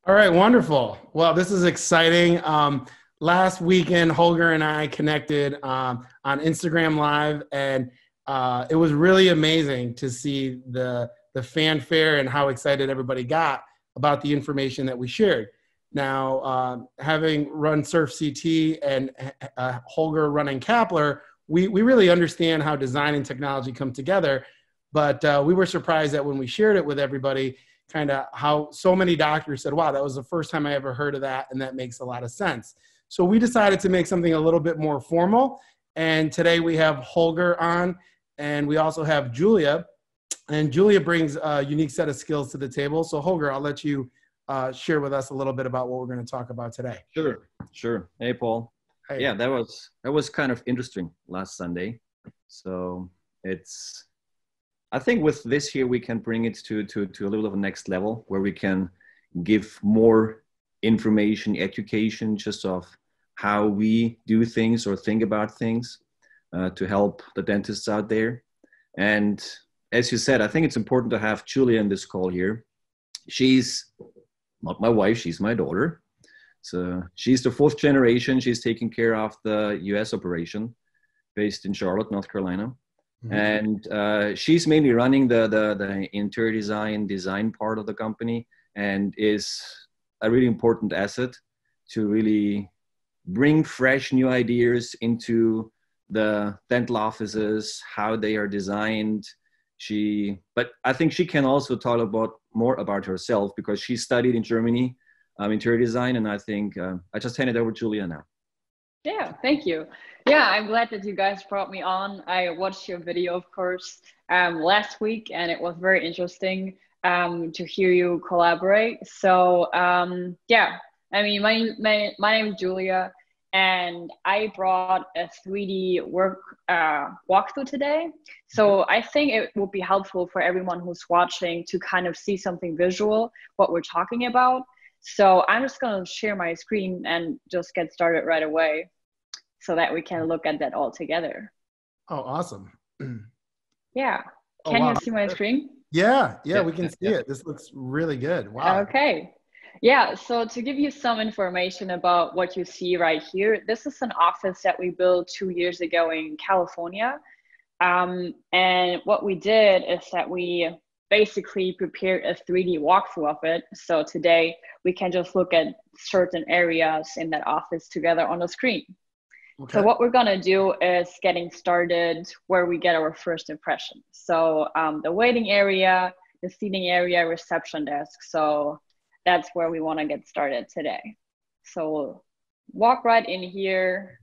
All right, wonderful. Well, this is exciting. Last weekend, Holger and I connected on Instagram Live, and it was really amazing to see the fanfare and how excited everybody got about the information that we shared. Now, having run Surf CT and Holger running Kappler, we really understand how design and technology come together, but we were surprised that when we shared it with everybody, kind of how so many doctors said, wow, that was the first time I ever heard of that, and that makes a lot of sense. So we decided to make something a little bit more formal, and today we have Holger on, and we also have Julia, and Julia brings a unique set of skills to the table. So Holger, I'll let you share with us a little bit about what we're going to talk about today. Sure. Hey, Paul. Hey. Yeah, that was kind of interesting last Sunday. So I think with this here, we can bring it to a little of a next level where we can give more information, education, just of how we do things or think about things to help the dentists out there. And as you said, I think it's important to have Julia in this call here. She's not my wife, she's my daughter. So she's the fourth generation. She's taking care of the US operation based in Charlotte, North Carolina. Mm-hmm. And she's mainly running the interior design part of the company, and is a really important asset to really bring fresh new ideas into the dental offices, how they are designed. But I think she can also talk more about herself because she studied in Germany interior design, and I think I just hand it over to Julia now. Yeah, thank you. Yeah, I'm glad that you guys brought me on. I watched your video, of course, last week, and it was very interesting to hear you collaborate. So yeah, I mean, my name is Julia, and I brought a 3D walkthrough today. So I think it will be helpful for everyone who's watching to kind of see something visual, what we're talking about. So I'm just going to share my screen and just get started right away so that we can look at that all together. Oh, awesome. Yeah. Can you see my screen? Yeah, we can see it. This looks really good. Wow. Okay. Yeah, so to give you some information about what you see right here, this is an office that we built 2 years ago in California. And what we did is that we basically prepared a 3D walkthrough of it. So today we can just look at certain areas in that office together on the screen. Okay. So what we're gonna do is getting started where we get our first impression. So the waiting area, the seating area, reception desk. So that's where we wanna get started today. So we'll walk right in here.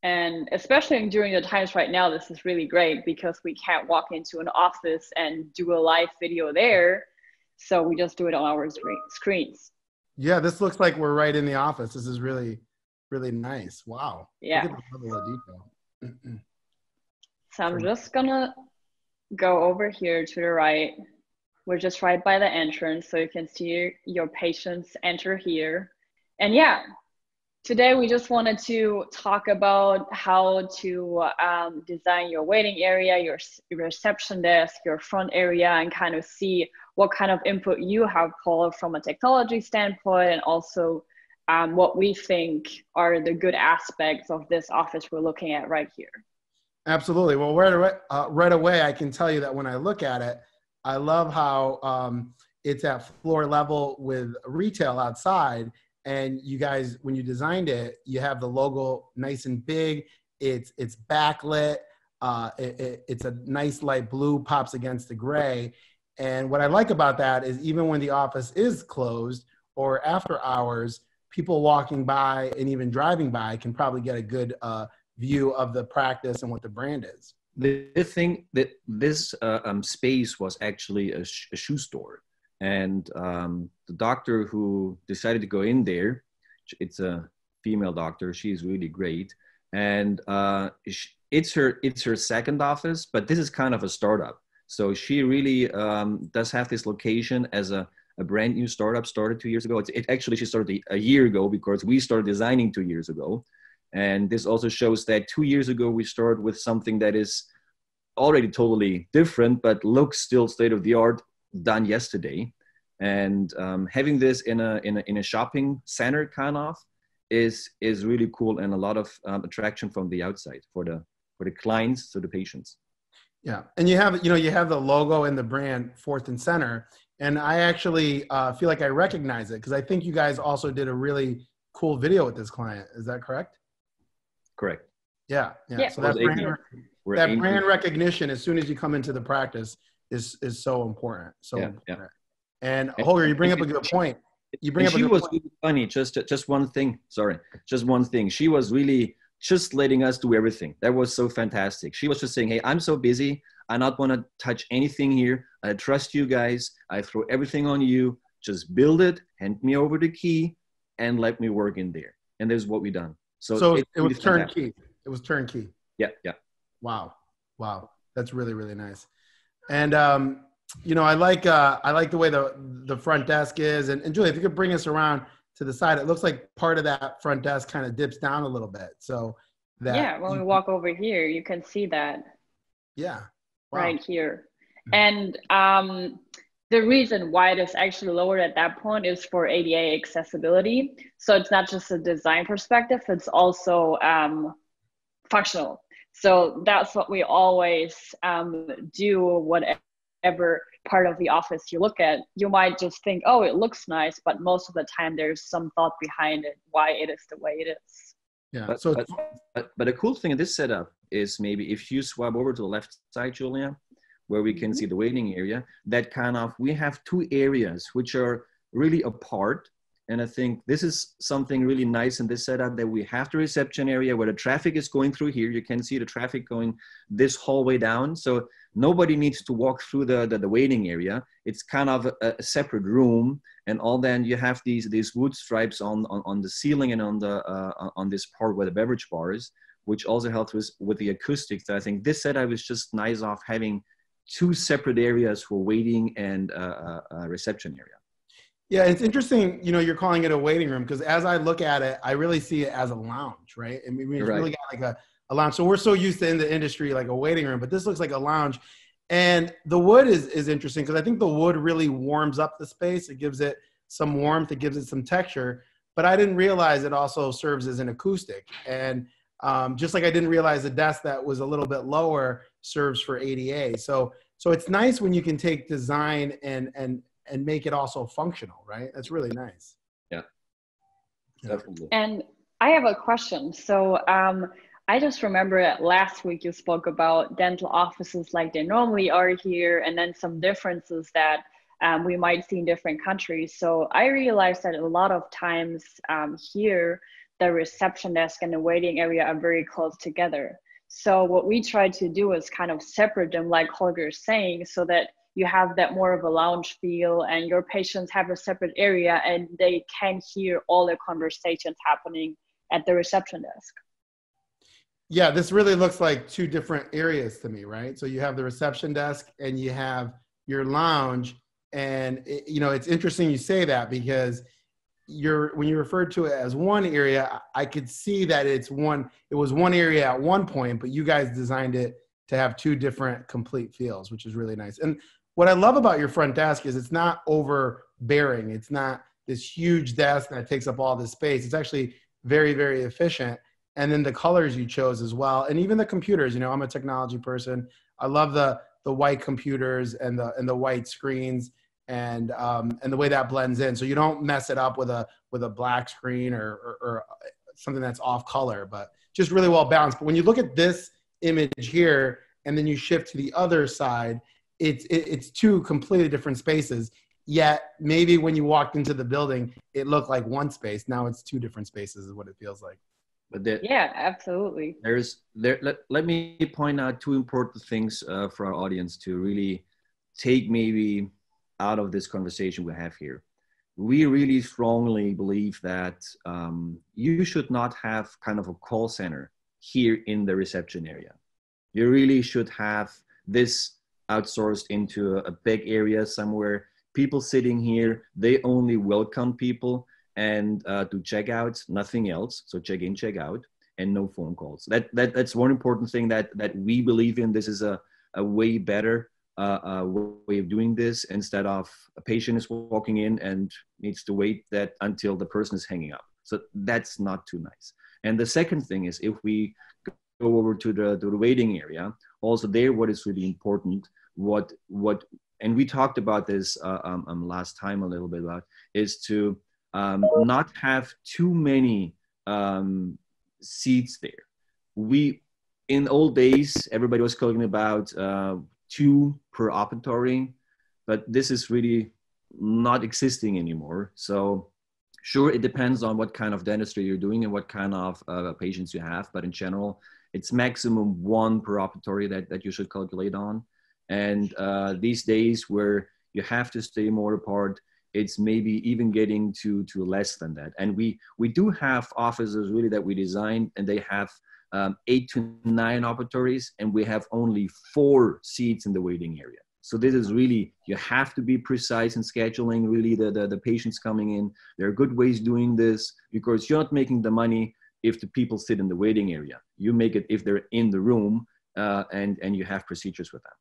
And especially during the times right now, this is really great because we can't walk into an office and do a live video there. So we just do it on our screens. Yeah, this looks like we're right in the office. This is really, really nice. Wow. Yeah. Look at the level of detail. So I'm just gonna go over here to the right. We're just right by the entrance, so you can see your patients enter here. And yeah, today we just wanted to talk about how to design your waiting area, your reception desk, your front area, and kind of see what kind of input you have, Paul, from a technology standpoint, and also what we think are the good aspects of this office we're looking at right here. Absolutely. Well, right away, I can tell you that when I look at it, I love how it's at floor level with retail outside. And you guys, when you designed it, you have the logo nice and big. It's backlit. It's a nice light blue, pops against the gray. And what I like about that is even when the office is closed or after hours, people walking by and even driving by can probably get a good view of the practice and what the brand is. The thing that this space was actually a shoe store. And the doctor who decided to go in there, it's a female doctor. She's really great. And it's her second office, but this is kind of a startup. So she really does have this location as a brand new startup, started 2 years ago. She started a year ago because we started designing 2 years ago. And this also shows that 2 years ago, we started with something that is already totally different, but looks still state of the art, done yesterday. And having this in a shopping center kind of is really cool, and a lot of attraction from the outside for the clients, to the patients. Yeah, and you have the logo and the brand Fourth and Center, and I actually feel like I recognize it because I think you guys also did a really cool video with this client. Is that correct? Correct. Yeah. Yeah. So that brand recognition, as soon as you come into the practice, is so important. So important. Yeah. And Holger, you bring up a good point. She was really funny. Just one thing. Sorry, just one thing. She was really just letting us do everything. That was so fantastic. She was just saying, "Hey, I'm so busy. I not want to touch anything here. I trust you guys. I throw everything on you. Just build it. Hand me over the key, and let me work in there." And this is what we done. So it was turnkey. It was turnkey. Yeah. Wow. That's really, really nice. And I like the way the front desk is. And Julia, if you could bring us around to the side, it looks like part of that front desk kind of dips down a little bit. So when we walk over here, you can see that. Yeah. Wow. Right here. And the reason why it is actually lowered at that point is for ADA accessibility. So it's not just a design perspective, it's also functional. So that's what we always do. Whatever part of the office you look at, you might just think, oh, it looks nice, but most of the time there's some thought behind it, why it is the way it is. Yeah. But the cool thing in this setup is, maybe if you swap over to the left side, Julia, where we can see the waiting area, we have two areas which are really apart. And I think this is something really nice in this setup, that we have the reception area where the traffic is going through here. You can see the traffic going this hallway down. So nobody needs to walk through the waiting area. It's kind of a separate room. And all then you have these wood stripes on the ceiling and on this part where the beverage bar is, which also helps with the acoustics. I think this setup is just nice of having two separate areas for waiting and a reception area. Yeah, it's interesting, you're calling it a waiting room, because as I look at it, I really see it as a lounge, right? I mean, it's really got like a lounge. So we're so used to in the industry, like a waiting room, but this looks like a lounge. And the wood is interesting, because I think the wood really warms up the space. It gives it some warmth, it gives it some texture, but I didn't realize it also serves as an acoustic. And just like I didn't realize the desk that was a little bit lower serves for ADA. So it's nice when you can take design and make it also functional, right? That's really nice. Yeah, definitely. And I have a question. So I just remember last week you spoke about dental offices like they normally are here, and then some differences that we might see in different countries. So I realized that a lot of times here, the reception desk and the waiting area are very close together. So what we try to do is kind of separate them, like Holger is saying, so that you have that more of a lounge feel, and your patients have a separate area and they can hear all the conversations happening at the reception desk. Yeah, this really looks like two different areas to me, right? So you have the reception desk and you have your lounge. And it's interesting you say that, because when you referred to it as one area, I could see that it was one area at one point, but you guys designed it to have two different complete feels, which is really nice. And what I love about your front desk is it's not overbearing. It's not this huge desk that takes up all this space. It's actually very, very efficient. And then the colors you chose as well. And even the computers, I'm a technology person. I love the white computers and the white screens and the way that blends in. So you don't mess it up with a black screen or something that's off color, but just really well balanced. But when you look at this image here and then you shift to the other side, it's two completely different spaces. Yet maybe when you walked into the building, it looked like one space. Now it's two different spaces is what it feels like. But yeah, absolutely. Let me point out two important things for our audience to really take maybe out of this conversation we have here. We really strongly believe that you should not have kind of a call center here in the reception area. You really should have this outsourced into a big area somewhere. People sitting here, they only welcome people and do checkouts, nothing else. So check in, check out, and no phone calls. That's one important thing that we believe in. This is a way better way of doing this, instead of a patient is walking in and needs to wait that until the person is hanging up. So that's not too nice. And the second thing is, if we go over to the waiting area, also there, what is really important, and we talked about this last time a little bit about, is to not have too many seats there. In old days, everybody was talking about 2 per operatory, but this is really not existing anymore. So sure, it depends on what kind of dentistry you're doing and what kind of patients you have, but in general, it's maximum 1 per operatory that you should calculate on. And these days where you have to stay more apart, it's maybe even getting to less than that. And we do have offices really that we designed, and they have 8 to 9 operatories, and we have only 4 seats in the waiting area. So this is really, you have to be precise in scheduling really the patients coming in. There are good ways doing this, because you're not making the money if the people sit in the waiting area. You make it if they're in the room and you have procedures with them.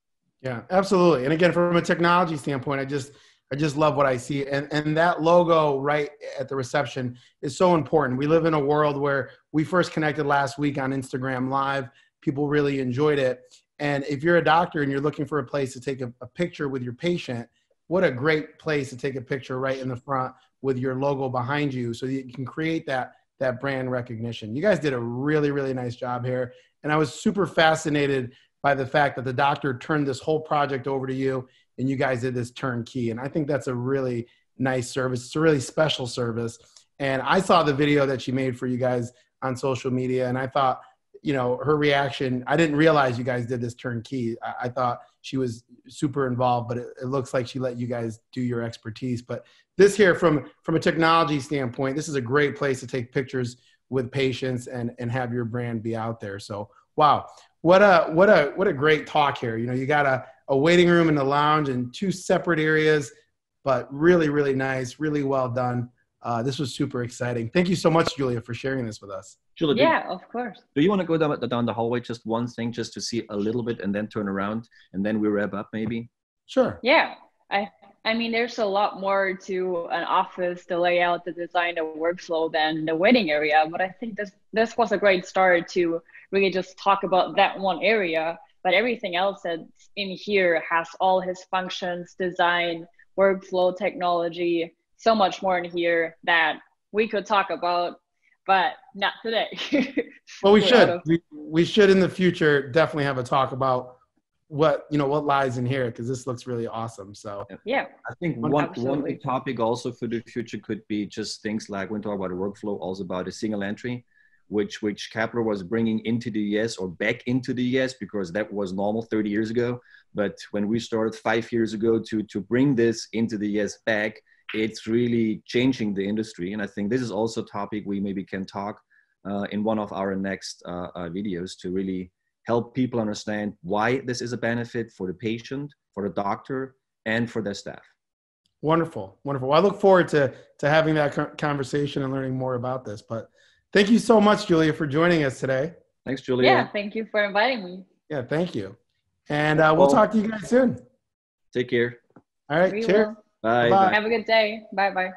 Yeah, absolutely. And again, from a technology standpoint, I just love what I see. And that logo right at the reception is so important. We live in a world where we first connected last week on Instagram Live. People really enjoyed it. And if you're a doctor and you're looking for a place to take a picture with your patient, what a great place to take a picture right in the front with your logo behind you, so you can create that brand recognition. You guys did a really, really nice job here. And I was super fascinated by the fact that the doctor turned this whole project over to you, and you guys did this turnkey. And I think that's a really nice service. It's a really special service. And I saw the video that she made for you guys on social media, and I thought, her reaction, I didn't realize you guys did this turnkey. I thought she was super involved, but it looks like she let you guys do your expertise. But this here, from a technology standpoint, this is a great place to take pictures with patients and have your brand be out there. So, wow. What a great talk here. You got a waiting room and a lounge and 2 separate areas, but really, really nice, really well done. This was super exciting. Thank you so much, Julia, for sharing this with us. Julia, yeah, of course. Do you want to go down the hallway, just one thing, just to see a little bit, and then turn around, and then we wrap up maybe? Sure. Yeah. I mean, there's a lot more to an office, the layout, the design, the workflow than the waiting area. But I think this was a great start to really just talk about that one area. But everything else that's in here has all his functions, design, workflow, technology, so much more in here that we could talk about, but not today. Well, we should. We should in the future definitely have a talk about what lies in here, because this looks really awesome. So yeah, I think one big topic also for the future could be just things like, when we talk about a workflow, also about a single entry, which Kappler was bringing into the US, or back into the US, because that was normal 30 years ago. But when we started 5 years ago to bring this into the US back, it's really changing the industry. And I think this is also a topic we maybe can talk in one of our next videos, to really help people understand why this is a benefit for the patient, for the doctor, and for their staff. Wonderful. Wonderful. Well, I look forward to having that conversation and learning more about this. But thank you so much, Julia, for joining us today. Thanks, Julia. Yeah, thank you for inviting me. Yeah, thank you. And we'll talk to you guys soon. Take care. All right. Cheers. Bye. Have a good day. Bye-bye.